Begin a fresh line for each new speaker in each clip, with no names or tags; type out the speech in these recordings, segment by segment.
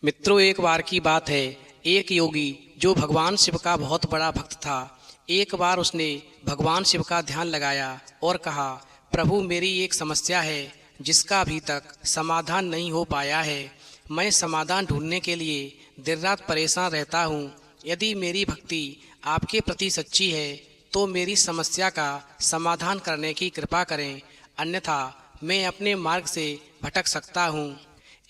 मित्रों, एक बार की बात है। एक योगी जो भगवान शिव का बहुत बड़ा भक्त था, एक बार उसने भगवान शिव का ध्यान लगाया और कहा, प्रभु, मेरी एक समस्या है जिसका अभी तक समाधान नहीं हो पाया है। मैं समाधान ढूंढने के लिए दिन रात परेशान रहता हूँ। यदि मेरी भक्ति आपके प्रति सच्ची है तो मेरी समस्या का समाधान करने की कृपा करें, अन्यथा मैं अपने मार्ग से भटक सकता हूँ।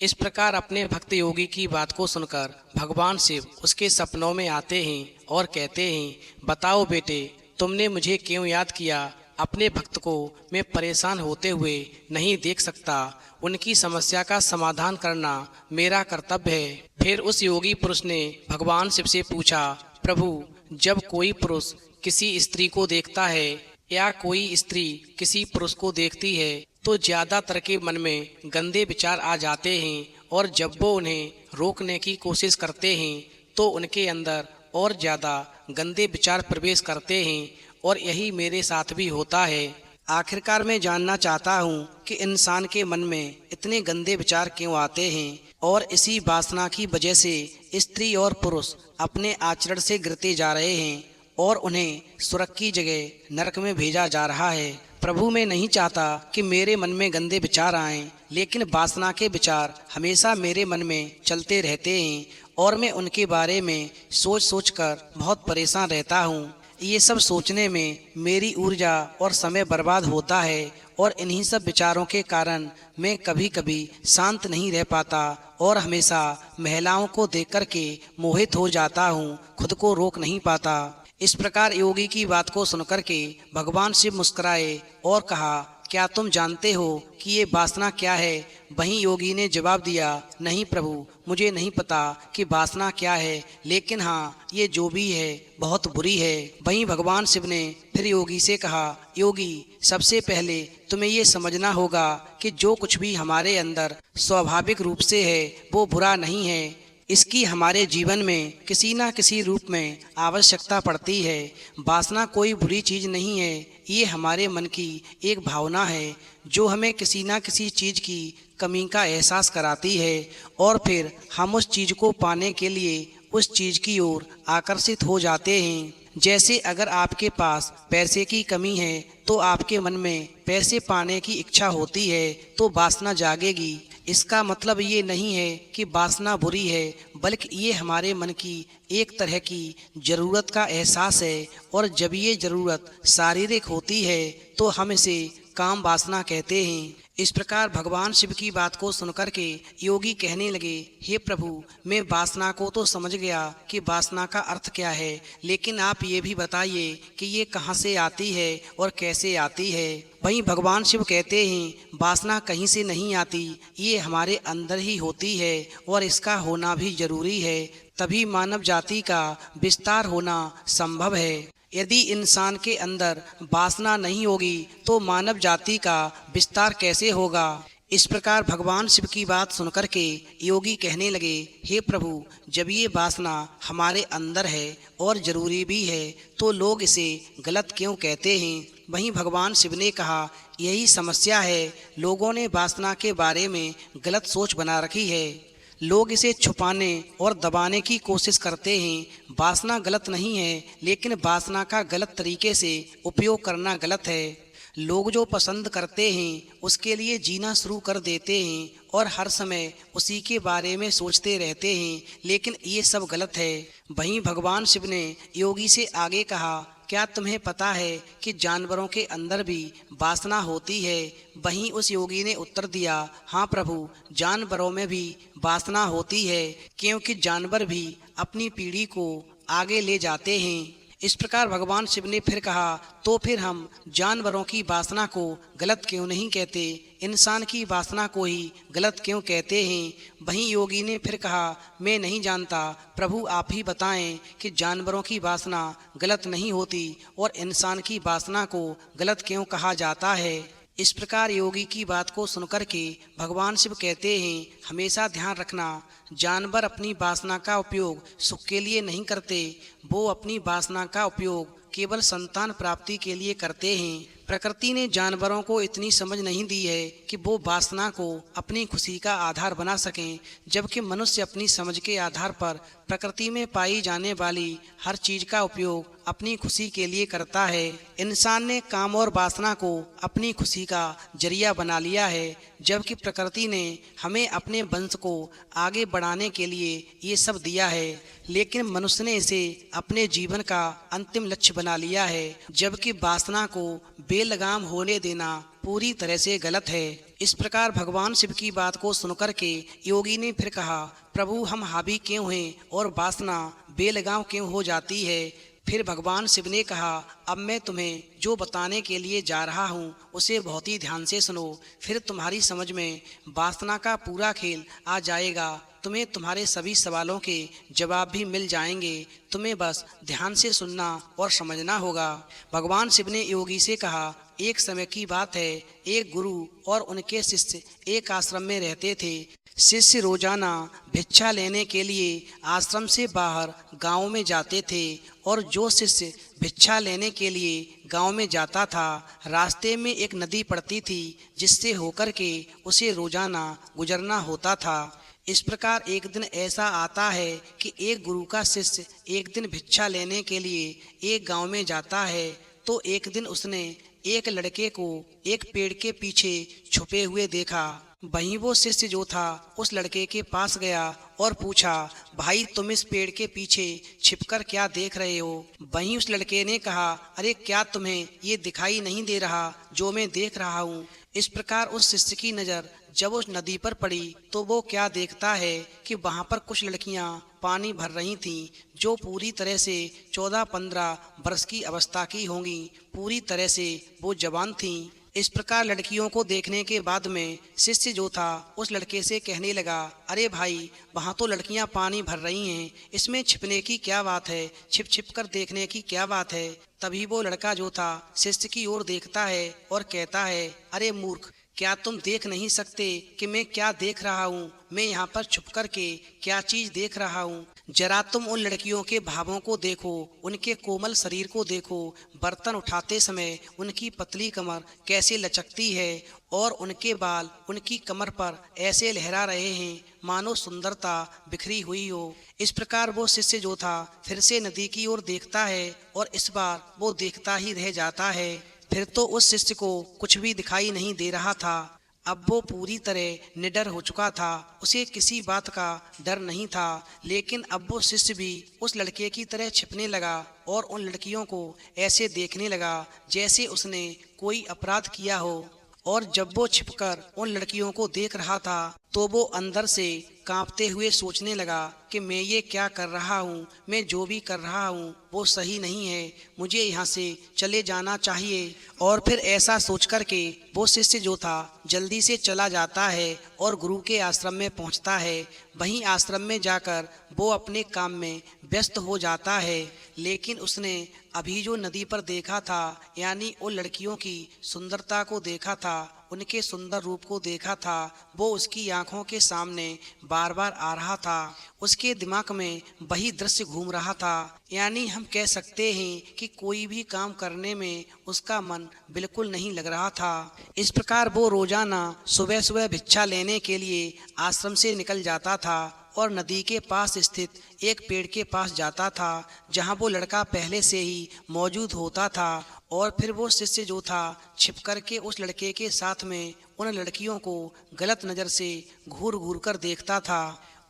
इस प्रकार अपने भक्त योगी की बात को सुनकर भगवान शिव उसके सपनों में आते हैं और कहते हैं, बताओ बेटे, तुमने मुझे क्यों याद किया? अपने भक्त को मैं परेशान होते हुए नहीं देख सकता। उनकी समस्या का समाधान करना मेरा कर्तव्य है। फिर उस योगी पुरुष ने भगवान शिव से पूछा, प्रभु, जब कोई पुरुष किसी स्त्री को देखता है या कोई स्त्री किसी पुरुष को देखती है तो ज्यादातर के मन में गंदे विचार आ जाते हैं, और जब वो उन्हें रोकने की कोशिश करते हैं तो उनके अंदर और ज्यादा गंदे विचार प्रवेश करते हैं, और यही मेरे साथ भी होता है। आखिरकार मैं जानना चाहता हूँ कि इंसान के मन में इतने गंदे विचार क्यों आते हैं, और इसी वासना की वजह से स्त्री और पुरुष अपने आचरण से गिरते जा रहे हैं और उन्हें स्वर्ग की जगह नरक में भेजा जा रहा है। प्रभु, मैं नहीं चाहता कि मेरे मन में गंदे विचार आएं, लेकिन वासना के विचार हमेशा मेरे मन में चलते रहते हैं और मैं उनके बारे में सोच सोच कर बहुत परेशान रहता हूँ। ये सब सोचने में मेरी ऊर्जा और समय बर्बाद होता है, और इन्हीं सब विचारों के कारण मैं कभी कभी शांत नहीं रह पाता और हमेशा महिलाओं को देख कर के मोहित हो जाता हूँ, खुद को रोक नहीं पाता। इस प्रकार योगी की बात को सुनकर के भगवान शिव मुस्कुराए और कहा, क्या तुम जानते हो कि ये वासना क्या है? वहीं योगी ने जवाब दिया, नहीं प्रभु, मुझे नहीं पता कि वासना क्या है, लेकिन हाँ, ये जो भी है बहुत बुरी है। वहीं भगवान शिव ने फिर योगी से कहा, योगी, सबसे पहले तुम्हें ये समझना होगा कि जो कुछ भी हमारे अंदर स्वाभाविक रूप से है वो बुरा नहीं है। इसकी हमारे जीवन में किसी न किसी रूप में आवश्यकता पड़ती है। वासना कोई बुरी चीज़ नहीं है, ये हमारे मन की एक भावना है जो हमें किसी न किसी चीज़ की कमी का एहसास कराती है, और फिर हम उस चीज़ को पाने के लिए उस चीज़ की ओर आकर्षित हो जाते हैं। जैसे अगर आपके पास पैसे की कमी है तो आपके मन में पैसे पाने की इच्छा होती है तो वासना जागेगी। इसका मतलब ये नहीं है कि वासना बुरी है, बल्कि ये हमारे मन की एक तरह की ज़रूरत का एहसास है, और जब ये ज़रूरत शारीरिक होती है तो हम इसे काम वासना कहते हैं। इस प्रकार भगवान शिव की बात को सुनकर के योगी कहने लगे, हे प्रभु, मैं वासना को तो समझ गया कि वासना का अर्थ क्या है, लेकिन आप ये भी बताइए कि ये कहाँ से आती है और कैसे आती है। वहीं भगवान शिव कहते हैं, वासना कहीं से नहीं आती, ये हमारे अंदर ही होती है और इसका होना भी जरूरी है, तभी मानव जाति का विस्तार होना संभव है। यदि इंसान के अंदर वासना नहीं होगी तो मानव जाति का विस्तार कैसे होगा? इस प्रकार भगवान शिव की बात सुनकर के योगी कहने लगे, हे प्रभु, जब ये वासना हमारे अंदर है और जरूरी भी है तो लोग इसे गलत क्यों कहते हैं? वहीं भगवान शिव ने कहा, यही समस्या है, लोगों ने वासना के बारे में गलत सोच बना रखी है। लोग इसे छुपाने और दबाने की कोशिश करते हैं। वासना गलत नहीं है, लेकिन वासना का गलत तरीके से उपयोग करना गलत है। लोग जो पसंद करते हैं उसके लिए जीना शुरू कर देते हैं और हर समय उसी के बारे में सोचते रहते हैं, लेकिन ये सब गलत है। वहीं भगवान शिव ने योगी से आगे कहा, क्या तुम्हें पता है कि जानवरों के अंदर भी वासना होती है? वहीं उस योगी ने उत्तर दिया, हाँ प्रभु, जानवरों में भी वासना होती है, क्योंकि जानवर भी अपनी पीढ़ी को आगे ले जाते हैं। इस प्रकार भगवान शिव ने फिर कहा, तो फिर हम जानवरों की वासना को गलत क्यों नहीं कहते, इंसान की वासना को ही गलत क्यों कहते हैं? वहीं योगी ने फिर कहा, मैं नहीं जानता प्रभु, आप ही बताएं कि जानवरों की वासना गलत नहीं होती और इंसान की वासना को गलत क्यों कहा जाता है। इस प्रकार योगी की बात को सुनकर के भगवान शिव कहते हैं, हमेशा ध्यान रखना, जानवर अपनी वासना का उपयोग सुख के लिए नहीं करते, वो अपनी वासना का उपयोग केवल संतान प्राप्ति के लिए करते हैं। प्रकृति ने जानवरों को इतनी समझ नहीं दी है कि वो वासना को अपनी खुशी का आधार बना सकें, जबकि मनुष्य अपनी समझ के आधार पर प्रकृति में पाई जाने वाली हर चीज का उपयोग अपनी खुशी के लिए करता है। इंसान ने काम और वासना को अपनी खुशी का जरिया बना लिया है, जबकि प्रकृति ने हमें अपने वंश को आगे बढ़ाने के लिए ये सब दिया है, लेकिन मनुष्य ने इसे अपने जीवन का अंतिम लक्ष्य बना लिया है। जबकि वासना को बेलगाम होने देना पूरी तरह से गलत है। इस प्रकार भगवान शिव की बात को सुनकर के योगी ने फिर कहा, प्रभु हम हावी क्यों हैं और वासना बेलगाम क्यों हो जाती है। फिर भगवान शिव ने कहा, अब मैं तुम्हें जो बताने के लिए जा रहा हूँ उसे बहुत ही ध्यान से सुनो, फिर तुम्हारी समझ में वासना का पूरा खेल आ जाएगा। तुम्हें तुम्हारे सभी सवालों के जवाब भी मिल जाएंगे, तुम्हें बस ध्यान से सुनना और समझना होगा। भगवान शिव ने योगी से कहा, एक समय की बात है, एक गुरु और उनके शिष्य एक आश्रम में रहते थे। शिष्य रोजाना भिक्षा लेने के लिए आश्रम से बाहर गांव में जाते थे, और जो शिष्य भिक्षा लेने के लिए गांव में जाता था, रास्ते में एक नदी पड़ती थी जिससे होकर के उसे रोजाना गुजरना होता था। इस प्रकार एक दिन ऐसा आता है कि एक गुरु का शिष्य एक दिन भिक्षा लेने के लिए एक गांव में जाता है, तो एक दिन उसने एक लड़के को एक पेड़ के पीछे छुपे हुए देखा। वहीं वो शिष्य जो था उस लड़के के पास गया और पूछा, भाई तुम इस पेड़ के पीछे छिपकर क्या देख रहे हो। वहीं उस लड़के ने कहा, अरे क्या तुम्हें ये दिखाई नहीं दे रहा जो मैं देख रहा हूँ। इस प्रकार उस शिष्य की नज़र जब उस नदी पर पड़ी तो वो क्या देखता है कि वहाँ पर कुछ लड़कियाँ पानी भर रही थीं, जो पूरी तरह से 14-15 वर्ष की अवस्था की होंगी। पूरी तरह से वो जवान थीं। इस प्रकार लड़कियों को देखने के बाद में शिष्य जो था उस लड़के से कहने लगा, अरे भाई वहाँ तो लड़कियाँ पानी भर रही हैं, इसमें छिपने की क्या बात है, छिप छिप कर देखने की क्या बात है। तभी वो लड़का जो था शिष्य की ओर देखता है और कहता है, अरे मूर्ख, क्या तुम देख नहीं सकते कि मैं क्या देख रहा हूँ। मैं यहाँ पर छुप कर के क्या चीज देख रहा हूँ। जरा तुम उन लड़कियों के भावों को देखो, उनके कोमल शरीर को देखो। बर्तन उठाते समय उनकी पतली कमर कैसे लचकती है, और उनके बाल उनकी कमर पर ऐसे लहरा रहे हैं मानो सुंदरता बिखरी हुई हो। इस प्रकार वो शिष्य जो था फिर से नदी की ओर देखता है, और इस बार वो देखता ही रह जाता है। फिर तो उस शिष्य को कुछ भी दिखाई नहीं दे रहा था। अब वो पूरी तरह निडर हो चुका था, उसे किसी बात का डर नहीं था। लेकिन अब वो शिष्य भी उस लड़के की तरह छिपने लगा और उन लड़कियों को ऐसे देखने लगा जैसे उसने कोई अपराध किया हो। और जब वो छिपकर उन लड़कियों को देख रहा था तो वो अंदर से कांपते हुए सोचने लगा कि मैं ये क्या कर रहा हूँ, मैं जो भी कर रहा हूँ वो सही नहीं है, मुझे यहाँ से चले जाना चाहिए। और फिर ऐसा सोच कर के वो शिष्य जो था जल्दी से चला जाता है और गुरु के आश्रम में पहुँचता है। वहीं आश्रम में जाकर वो अपने काम में व्यस्त हो जाता है। लेकिन उसने अभी जो नदी पर देखा था, यानी उन लड़कियों की सुंदरता को देखा था, उनके सुंदर रूप को देखा था, वो उसकी आंखों के सामने बार बार आ रहा था। उसके दिमाग में वही दृश्य घूम रहा था। यानी हम कह सकते हैं कि कोई भी काम करने में उसका मन बिल्कुल नहीं लग रहा था। इस प्रकार वो रोजाना सुबह सुबह भिक्षा लेने के लिए आश्रम से निकल जाता था और नदी के पास स्थित एक पेड़ के पास जाता था, जहाँ वो लड़का पहले से ही मौजूद होता था। और फिर वो शिष्य जो था छिप कर के उस लड़के के साथ में उन लड़कियों को गलत नज़र से घूर घूर कर देखता था।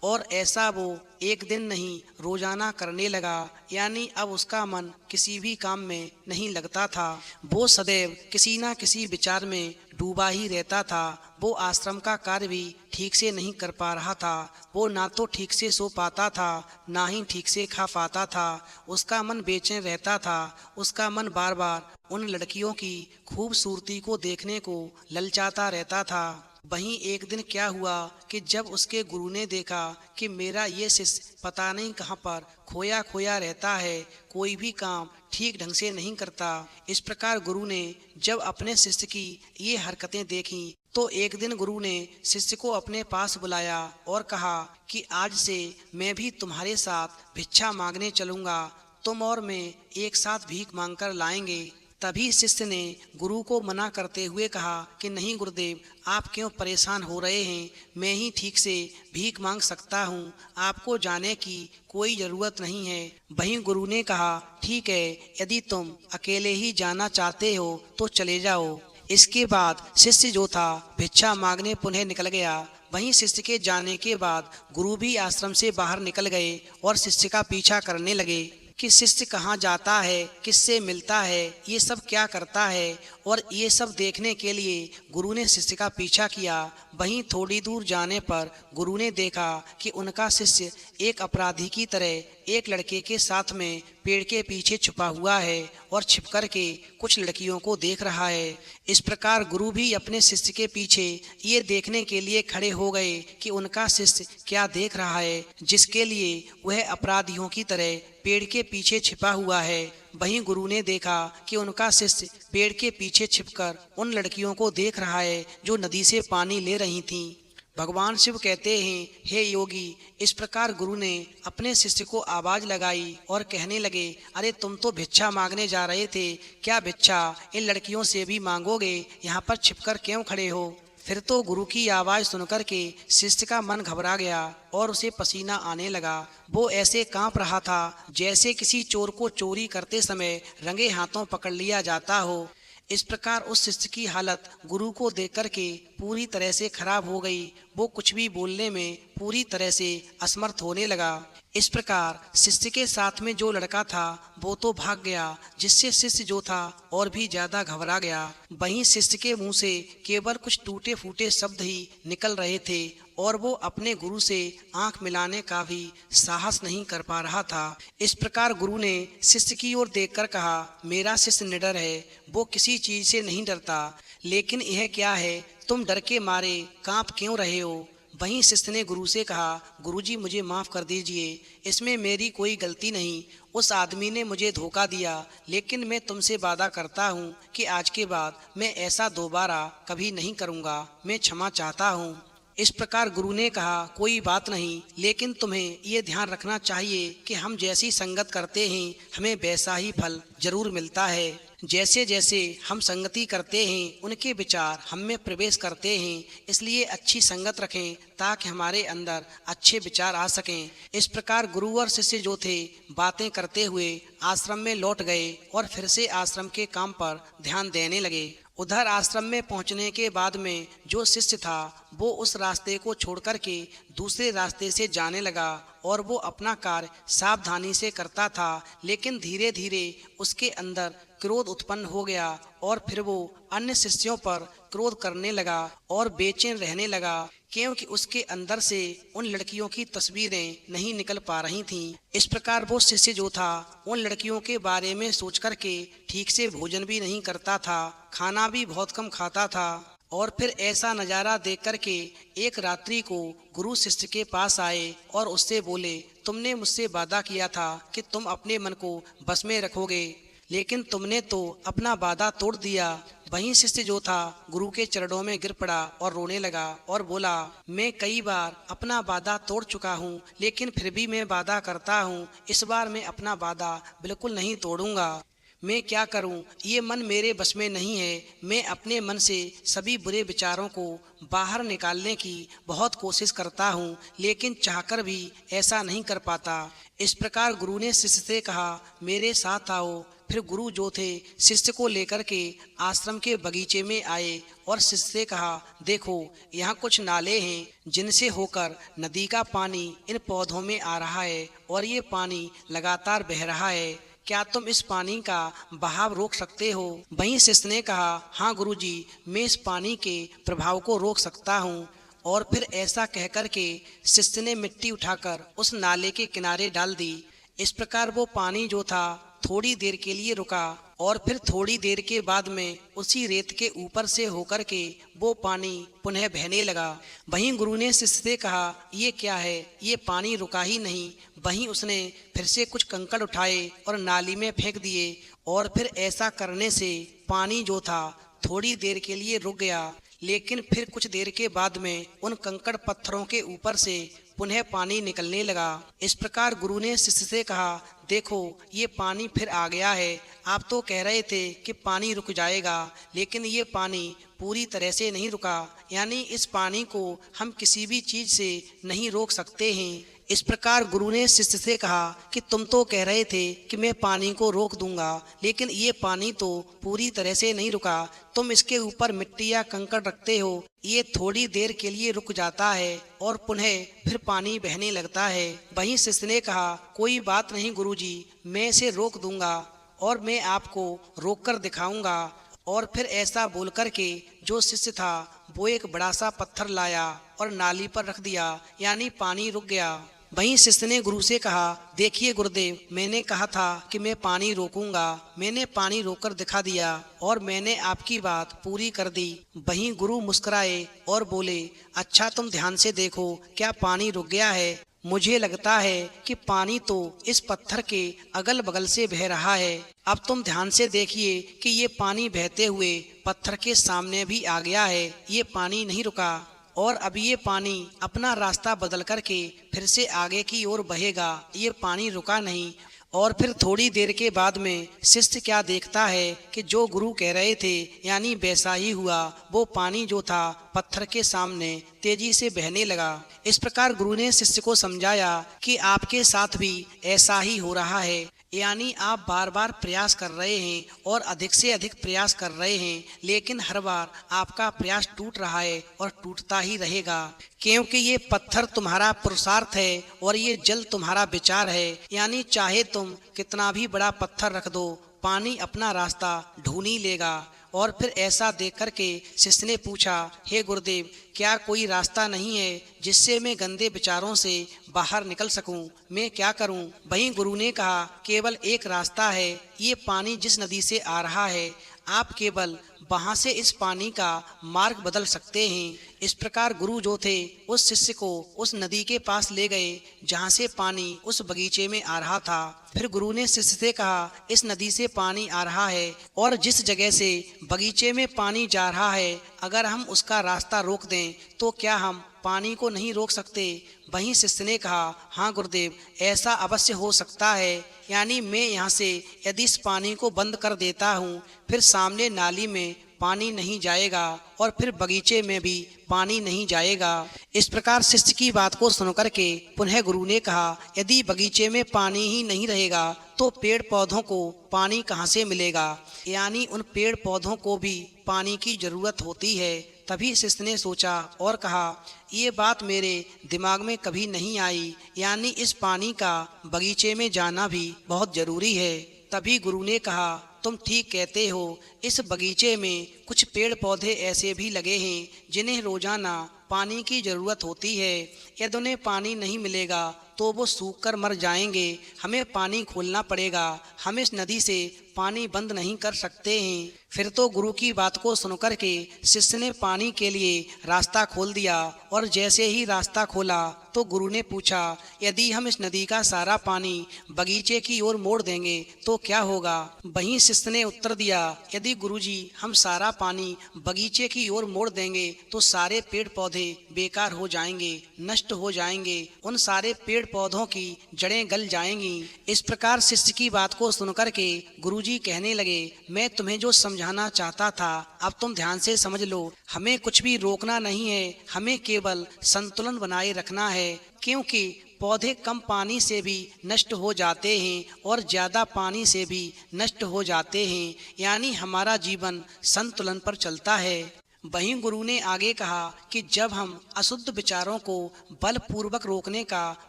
और ऐसा वो एक दिन नहीं रोजाना करने लगा। यानी अब उसका मन किसी भी काम में नहीं लगता था। वो सदैव किसी न किसी विचार में डूबा ही रहता था। वो आश्रम का कार्य भी ठीक से नहीं कर पा रहा था। वो ना तो ठीक से सो पाता था, ना ही ठीक से खा पाता था। उसका मन बेचैन रहता था। उसका मन बार बार उन लड़कियों की खूबसूरती को देखने को ललचाता रहता था। वहीं एक दिन क्या हुआ कि जब उसके गुरु ने देखा कि मेरा ये शिष्य पता नहीं कहाँ पर खोया खोया रहता है, कोई भी काम ठीक ढंग से नहीं करता। इस प्रकार गुरु ने जब अपने शिष्य की ये हरकतें देखी तो एक दिन गुरु ने शिष्य को अपने पास बुलाया और कहा कि आज से मैं भी तुम्हारे साथ भिक्षा मांगने चलूंगा। तुम और मैं एक साथ भीख मांगकर लाएंगे। तभी शिष्य ने गुरु को मना करते हुए कहा कि नहीं गुरुदेव, आप क्यों परेशान हो रहे हैं, मैं ही ठीक से भीख मांग सकता हूँ, आपको जाने की कोई ज़रूरत नहीं है। वहीं गुरु ने कहा ठीक है, यदि तुम अकेले ही जाना चाहते हो तो चले जाओ। इसके बाद शिष्य जो था भिक्षा मांगने पुनः निकल गया। वहीं शिष्य के जाने के बाद गुरु भी आश्रम से बाहर निकल गए और शिष्य का पीछा करने लगे कि शिष्य कहाँ जाता है, किससे मिलता है, ये सब क्या करता है। और ये सब देखने के लिए गुरु ने शिष्य का पीछा किया। वहीं थोड़ी दूर जाने पर गुरु ने देखा कि उनका शिष्य एक अपराधी की तरह एक लड़के के साथ में पेड़ के पीछे छुपा हुआ है और छिप कर के कुछ लड़कियों को देख रहा है। इस प्रकार गुरु भी अपने शिष्य के पीछे ये देखने के लिए खड़े हो गए कि उनका शिष्य क्या देख रहा है, जिसके लिए वह अपराधियों की तरह पेड़ के पीछे छिपा हुआ है। वहीं गुरु ने देखा कि उनका शिष्य पेड़ के पीछे छिपकर उन लड़कियों को देख रहा है जो नदी से पानी ले रही थीं। भगवान शिव कहते हैं, हे योगी, इस प्रकार गुरु ने अपने शिष्य को आवाज लगाई और कहने लगे, अरे तुम तो भिक्षा मांगने जा रहे थे, क्या भिक्षा इन लड़कियों से भी मांगोगे? यहाँ पर छिपकर क्यों खड़े हो? फिर तो गुरु की आवाज सुनकर के शिष्य का मन घबरा गया और उसे पसीना आने लगा। वो ऐसे कांप रहा था जैसे किसी चोर को चोरी करते समय रंगे हाथों पकड़ लिया जाता हो। इस प्रकार उस शिष्य की हालत गुरु को देख कर के पूरी तरह से खराब हो गई। वो कुछ भी बोलने में पूरी तरह से असमर्थ होने लगा। इस प्रकार शिष्य के साथ में जो लड़का था वो तो भाग गया, जिससे शिष्य जो था और भी ज्यादा घबरा गया। वहीं शिष्य के मुंह से केवल कुछ टूटे फूटे शब्द ही निकल रहे थे और वो अपने गुरु से आंख मिलाने का भी साहस नहीं कर पा रहा था। इस प्रकार गुरु ने शिष्य की ओर देखकर कहा, मेरा शिष्य निडर है, वो किसी चीज से नहीं डरता, लेकिन यह क्या है, तुम डर के मारे कांप क्यों रहे हो? वहीं शिष्य ने गुरु से कहा, गुरुजी मुझे माफ़ कर दीजिए, इसमें मेरी कोई गलती नहीं। उस आदमी ने मुझे धोखा दिया, लेकिन मैं तुमसे वादा करता हूँ कि आज के बाद मैं ऐसा दोबारा कभी नहीं करूँगा। मैं क्षमा चाहता हूँ। इस प्रकार गुरु ने कहा, कोई बात नहीं, लेकिन तुम्हें ये ध्यान रखना चाहिए कि हम जैसी संगत करते हैं हमें वैसा ही फल जरूर मिलता है। जैसे जैसे हम संगति करते हैं उनके विचार हम में प्रवेश करते हैं, इसलिए अच्छी संगत रखें ताकि हमारे अंदर अच्छे विचार आ सकें। इस प्रकार गुरु और शिष्य जो थे बातें करते हुए आश्रम में लौट गए और फिर से आश्रम के काम पर ध्यान देने लगे। उधर आश्रम में पहुंचने के बाद में जो शिष्य था वो उस रास्ते को छोड़कर के दूसरे रास्ते से जाने लगा और वो अपना कार्य सावधानी से करता था, लेकिन धीरे धीरे उसके अंदर क्रोध उत्पन्न हो गया और फिर वो अन्य शिष्यों पर क्रोध करने लगा और बेचैन रहने लगा, क्योंकि उसके अंदर से उन लड़कियों की तस्वीरें नहीं निकल पा रही थीं। इस प्रकार वो शिष्य जो था उन लड़कियों के बारे में सोच कर के ठीक से भोजन भी नहीं करता था, खाना भी बहुत कम खाता था। और फिर ऐसा नज़ारा देख कर के एक रात्रि को गुरु शिष्य के पास आए और उससे बोले, तुमने मुझसे वादा किया था कि तुम अपने मन को बस में रखोगे, लेकिन तुमने तो अपना वादा तोड़ दिया। वहीं शिष्य जो था गुरु के चरणों में गिर पड़ा और रोने लगा और बोला, मैं कई बार अपना वादा तोड़ चुका हूँ, लेकिन फिर भी मैं वादा करता हूँ, इस बार मैं अपना वादा बिल्कुल नहीं तोड़ूंगा। मैं क्या करूं, ये मन मेरे बस में नहीं है। मैं अपने मन से सभी बुरे विचारों को बाहर निकालने की बहुत कोशिश करता हूं, लेकिन चाहकर भी ऐसा नहीं कर पाता। इस प्रकार गुरु ने शिष्य से कहा, मेरे साथ आओ। फिर गुरु जो थे शिष्य को लेकर के आश्रम के बगीचे में आए और शिष्य से कहा, देखो यहाँ कुछ नाले हैं जिनसे होकर नदी का पानी इन पौधों में आ रहा है और ये पानी लगातार बह रहा है, क्या तुम इस पानी का बहाव रोक सकते हो? वहीं शिष्य ने कहा, हाँ गुरुजी, मैं इस पानी के प्रभाव को रोक सकता हूँ। और फिर ऐसा कहकर के शिष्य ने मिट्टी उठाकर उस नाले के किनारे डाल दी। इस प्रकार वो पानी जो था थोड़ी देर के लिए रुका और फिर थोड़ी देर के बाद में उसी रेत के ऊपर से होकर के वो पानी पुनः बहने लगा। वहीं गुरु ने शिष्य से कहा, ये क्या है, ये पानी रुका ही नहीं। वहीं उसने फिर से कुछ कंकड़ उठाए और नाली में फेंक दिए और फिर ऐसा करने से पानी जो था थोड़ी देर के लिए रुक गया, लेकिन फिर कुछ देर के बाद में उन कंकड़ पत्थरों के ऊपर से पुनः पानी निकलने लगा। इस प्रकार गुरु ने शिष्य से कहा, देखो ये पानी फिर आ गया है। आप तो कह रहे थे कि पानी रुक जाएगा, लेकिन ये पानी पूरी तरह से नहीं रुका। यानी इस पानी को हम किसी भी चीज से नहीं रोक सकते हैं। इस प्रकार गुरु ने शिष्य से कहा कि तुम तो कह रहे थे कि मैं पानी को रोक दूंगा, लेकिन ये पानी तो पूरी तरह से नहीं रुका। तुम इसके ऊपर मिट्टी या कंकड़ रखते हो, ये थोड़ी देर के लिए रुक जाता है और पुनः फिर पानी बहने लगता है। वहीं शिष्य ने कहा, कोई बात नहीं गुरुजी, मैं इसे रोक दूंगा और मैं आपको रोक कर दिखाऊंगा। और फिर ऐसा बोल कर के जो शिष्य था वो एक बड़ा सा पत्थर लाया और नाली पर रख दिया, यानी पानी रुक गया। वहीं शिष्य ने गुरु से कहा, देखिए गुरुदेव, मैंने कहा था कि मैं पानी रोकूंगा, मैंने पानी रोककर दिखा दिया और मैंने आपकी बात पूरी कर दी। वहीं गुरु मुस्कुराए और बोले, अच्छा तुम ध्यान से देखो, क्या पानी रुक गया है? मुझे लगता है कि पानी तो इस पत्थर के अगल बगल से बह रहा है। अब तुम ध्यान से देखिए कि ये पानी बहते हुए पत्थर के सामने भी आ गया है। ये पानी नहीं रुका और अब ये पानी अपना रास्ता बदल करके फिर से आगे की ओर बहेगा। ये पानी रुका नहीं। और फिर थोड़ी देर के बाद में शिष्य क्या देखता है कि जो गुरु कह रहे थे यानी वैसा ही हुआ। वो पानी जो था पत्थर के सामने तेजी से बहने लगा। इस प्रकार गुरु ने शिष्य को समझाया कि आपके साथ भी ऐसा ही हो रहा है, यानी आप बार बार प्रयास कर रहे हैं और अधिक से अधिक प्रयास कर रहे हैं, लेकिन हर बार आपका प्रयास टूट रहा है और टूटता ही रहेगा, क्योंकि ये पत्थर तुम्हारा पुरुषार्थ है और ये जल तुम्हारा विचार है। यानी चाहे तुम कितना भी बड़ा पत्थर रख दो, पानी अपना रास्ता ढूंढ ही लेगा। और फिर ऐसा देख करके शिष्य ने पूछा, हे गुरुदेव, क्या कोई रास्ता नहीं है जिससे मैं गंदे विचारों से बाहर निकल सकूं? मैं क्या करूं? वहीं गुरु ने कहा, केवल एक रास्ता है। ये पानी जिस नदी से आ रहा है, आप केवल वहां से इस पानी का मार्ग बदल सकते हैं। इस प्रकार गुरु जो थे उस शिष्य को उस नदी के पास ले गए जहां से पानी उस बगीचे में आ रहा था। फिर गुरु ने शिष्य से कहा, इस नदी से पानी आ रहा है और जिस जगह से बगीचे में पानी जा रहा है, अगर हम उसका रास्ता रोक दें तो क्या हम पानी को नहीं रोक सकते? वहीं शिष्य ने कहा, हाँ गुरुदेव, ऐसा अवश्य हो सकता है। यानी मैं यहाँ से यदि इस पानी को बंद कर देता हूँ, फिर सामने नाली में पानी नहीं जाएगा और फिर बगीचे में भी पानी नहीं जाएगा। इस प्रकार शिष्य की बात को सुनकर के पुनः गुरु ने कहा, यदि बगीचे में पानी ही नहीं रहेगा तो पेड़ पौधों को पानी कहाँ से मिलेगा? यानी उन पेड़ पौधों को भी पानी की जरूरत होती है। तभी शिष्य ने सोचा और कहा, ये बात मेरे दिमाग में कभी नहीं आई, यानी इस पानी का बगीचे में जाना भी बहुत जरूरी है। तभी गुरु ने कहा, तुम ठीक कहते हो, इस बगीचे में कुछ पेड़ पौधे ऐसे भी लगे हैं जिन्हें रोजाना पानी की जरूरत होती है। यदि उन्हें पानी नहीं मिलेगा तो वो सूख कर मर जाएंगे। हमें पानी खोलना पड़ेगा, हम इस नदी से पानी बंद नहीं कर सकते हैं। फिर तो गुरु की बात को सुनकर के शिष्य ने पानी के लिए रास्ता खोल दिया और जैसे ही रास्ता खोला तो गुरु ने पूछा, यदि हम इस नदी का सारा पानी बगीचे की ओर मोड़ देंगे तो क्या होगा? वहीं शिष्य ने उत्तर दिया, यदि गुरुजी हम सारा पानी बगीचे की ओर मोड़ देंगे तो सारे पेड़ पौधे बेकार हो जाएंगे, नष्ट हो जाएंगे, उन सारे पेड़ पौधों की जड़ें गल जाएंगी। इस प्रकार शिष्य की बात को सुनकर के गुरुजी कहने लगे, मैं तुम्हें जो समझाना चाहता था अब तुम ध्यान से समझ लो। हमें कुछ भी रोकना नहीं है, हमें केवल संतुलन बनाए रखना है, क्योंकि पौधे कम पानी से भी नष्ट हो जाते हैं और ज्यादा पानी से भी नष्ट हो जाते हैं। यानी हमारा जीवन संतुलन पर चलता है। वहीं गुरु ने आगे कहा कि जब हम अशुद्ध विचारों को बलपूर्वक रोकने का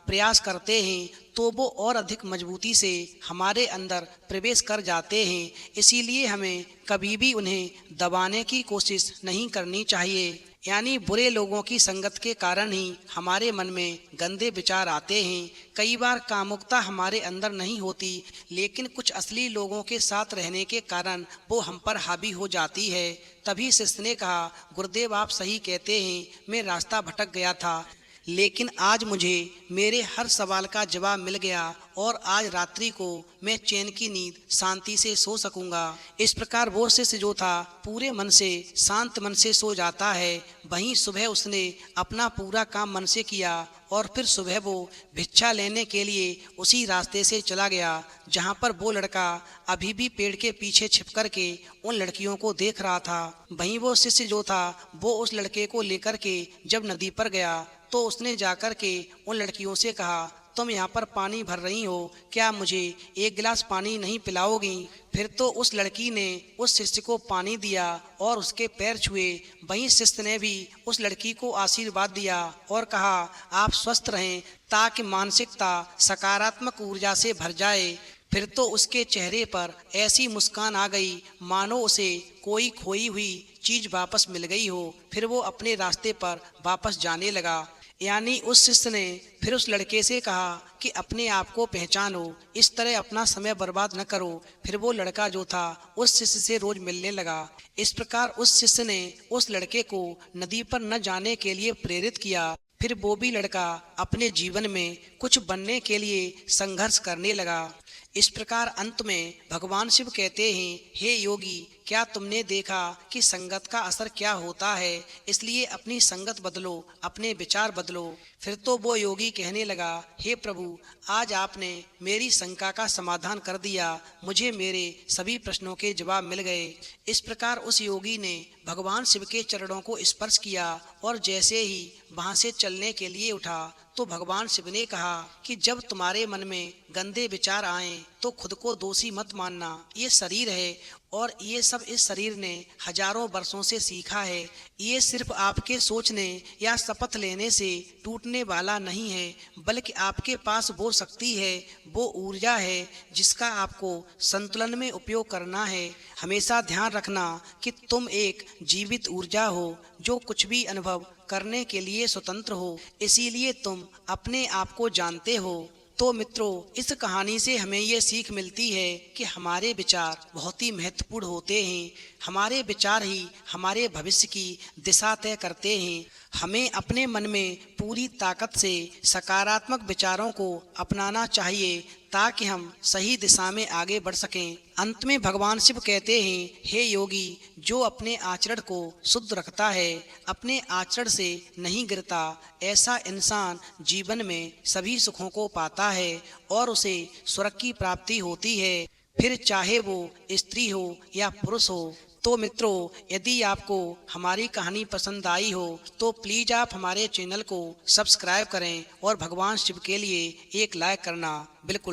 प्रयास करते हैं तो वो और अधिक मजबूती से हमारे अंदर प्रवेश कर जाते हैं। इसीलिए हमें कभी भी उन्हें दबाने की कोशिश नहीं करनी चाहिए। यानी बुरे लोगों की संगत के कारण ही हमारे मन में गंदे विचार आते हैं। कई बार कामुकता हमारे अंदर नहीं होती, लेकिन कुछ असली लोगों के साथ रहने के कारण वो हम पर हावी हो जाती है। तभी शिष्य ने कहा, गुरुदेव आप सही कहते हैं, मैं रास्ता भटक गया था, लेकिन आज मुझे मेरे हर सवाल का जवाब मिल गया और आज रात्रि को मैं चैन की नींद शांति से सो सकूंगा। इस प्रकार वो शिष्य जो था पूरे मन से शांत मन से सो जाता है। वहीं सुबह उसने अपना पूरा काम मन से किया और फिर सुबह वो भिक्षा लेने के लिए उसी रास्ते से चला गया जहाँ पर वो लड़का अभी भी पेड़ के पीछे छिप कर के उन लड़कियों को देख रहा था। वहीं वो शिष्य जो था वो उस लड़के को लेकर के जब नदी पर गया तो उसने जाकर के उन लड़कियों से कहा, तुम यहाँ पर पानी भर रही हो, क्या मुझे एक गिलास पानी नहीं पिलाओगी? फिर तो उस लड़की ने उस शिष्य को पानी दिया और उसके पैर छुए। वहीं शिष्य ने भी उस लड़की को आशीर्वाद दिया और कहा, आप स्वस्थ रहें ताकि मानसिकता सकारात्मक ऊर्जा से भर जाए। फिर तो उसके चेहरे पर ऐसी मुस्कान आ गई मानो उसे कोई खोई हुई चीज वापस मिल गई हो। फिर वो अपने रास्ते पर वापस जाने लगा। यानी उस शिष्य ने फिर उस लड़के से कहा कि अपने आप को पहचानो, इस तरह अपना समय बर्बाद न करो। फिर वो लड़का जो था उस शिष्य से रोज मिलने लगा। इस प्रकार उस शिष्य ने उस लड़के को नदी पर न जाने के लिए प्रेरित किया। फिर वो भी लड़का अपने जीवन में कुछ बनने के लिए संघर्ष करने लगा। इस प्रकार अंत में भगवान शिव कहते हैं, हे योगी, क्या तुमने देखा कि संगत का असर क्या होता है? इसलिए अपनी संगत बदलो, अपने विचार बदलो। फिर तो वो योगी कहने लगा, हे प्रभु, आज आपने मेरी शंका का समाधान कर दिया, मुझे मेरे सभी प्रश्नों के जवाब मिल गए। इस प्रकार उस योगी ने भगवान शिव के चरणों को स्पर्श किया और जैसे ही वहां से चलने के लिए उठा तो भगवान शिव ने कहा कि जब तुम्हारे मन में गंदे विचार आए तो खुद को दोषी मत मानना। ये शरीर है और ये सब इस शरीर ने हजारों वर्षों से सीखा है। ये सिर्फ आपके सोचने या शपथ लेने से टूटने वाला नहीं है, बल्कि आपके पास वो शक्ति है, वो ऊर्जा है जिसका आपको संतुलन में उपयोग करना है। हमेशा ध्यान रखना कि तुम एक जीवित ऊर्जा हो जो कुछ भी अनुभव करने के लिए स्वतंत्र हो, इसीलिए तुम अपने आप को जानते हो। तो मित्रों, इस कहानी से हमें ये सीख मिलती है कि हमारे विचार बहुत ही महत्वपूर्ण होते हैं। हमारे विचार ही हमारे भविष्य की दिशा तय करते हैं। हमें अपने मन में पूरी ताकत से सकारात्मक विचारों को अपनाना चाहिए ताकि हम सही दिशा में आगे बढ़ सकें। अंत में भगवान शिव कहते हैं, हे योगी, जो अपने आचरण को शुद्ध रखता है, अपने आचरण से नहीं गिरता, ऐसा इंसान जीवन में सभी सुखों को पाता है और उसे स्वर्ग की प्राप्ति होती है, फिर चाहे वो स्त्री हो या पुरुष हो। तो मित्रों, यदि आपको हमारी कहानी पसंद आई हो तो प्लीज़ आप हमारे चैनल को सब्सक्राइब करें और भगवान शिव के लिए एक लाइक करना बिल्कुल